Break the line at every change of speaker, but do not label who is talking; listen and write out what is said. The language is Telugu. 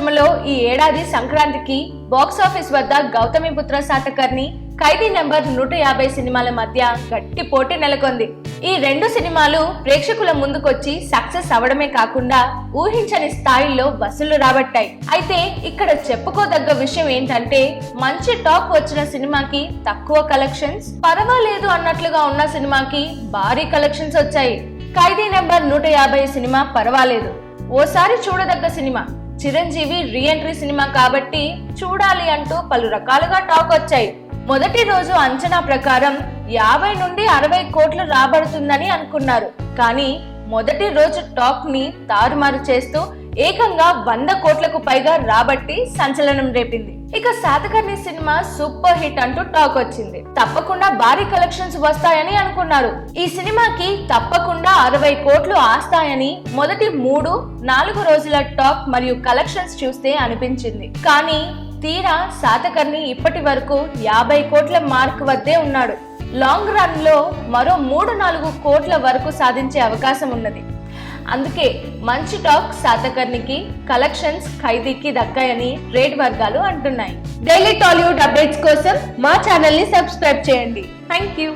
పరిశ్రమలో ఈ ఏడాది సంక్రాంతికి బాక్సాఫీస్ వద్ద గౌతమిపుత్ర శాతకర్ణి, ఖైదీ నెంబర్ 150 సినిమాల మధ్య గట్టి పోటీ నెలకొంది. ఈ రెండు సినిమాలు ప్రేక్షకుల ముందుకొచ్చి సక్సెస్ అవడమే కాకుండా ఊహించని స్థాయిలో వసూళ్లు రాబట్టాయి. అయితే ఇక్కడ చెప్పుకోదగ్గ విషయం ఏంటంటే, మంచి టాక్ వచ్చిన సినిమాకి తక్కువ కలెక్షన్స్, పర్వాలేదు అన్నట్లుగా ఉన్న సినిమాకి భారీ కలెక్షన్స్ వచ్చాయి. ఖైదీ నెంబర్ 150 సినిమా పర్వాలేదు, ఓసారి చూడదగ్గ సినిమా. చిరంజీవి రీఎంట్రీ సినిమా కాబట్టి చూడాలి అంటూ పలు రకాలుగా టాక్ వచ్చాయి. మొదటి రోజు అంచనా ప్రకారం 50 నుండి 60 కోట్లు రాబడుతుందని అనుకున్నారు. కానీ మొదటి రోజు టాక్ ని తారుమారు చేస్తూ ఏకంగా 100 కోట్లకు పైగా రాబట్టి సంచలనం రేపింది. ఇక శాతకర్ణి సినిమా సూపర్ హిట్ అంటూ టాక్ వచ్చింది. తప్పకుండా భారీ కలెక్షన్స్ వస్తాయని అనుకున్నారు. ఈ సినిమాకి తప్పకుండా 60 కోట్లు ఆస్తాయని మొదటి 3-4 రోజుల టాక్ మరియు కలెక్షన్స్ చూస్తే అనిపించింది. కానీ తీరా శాతకర్ణి ఇప్పటి వరకు 50 కోట్ల మార్క్ వద్దే ఉన్నాడు. లాంగ్ రన్ లో మరో 3-4 కోట్ల వరకు సాధించే అవకాశం ఉన్నది. అందుకే మంచి టాక్ శాతకర్ణికి, కలెక్షన్స్ ఖైదీకి దక్కాయని ట్రేడ్ వర్గాలు అంటున్నాయి. డైలీ టాలీవుడ్ అప్డేట్స్ కోసం మా ఛానల్ ని సబ్స్క్రైబ్ చేయండి. Thank you.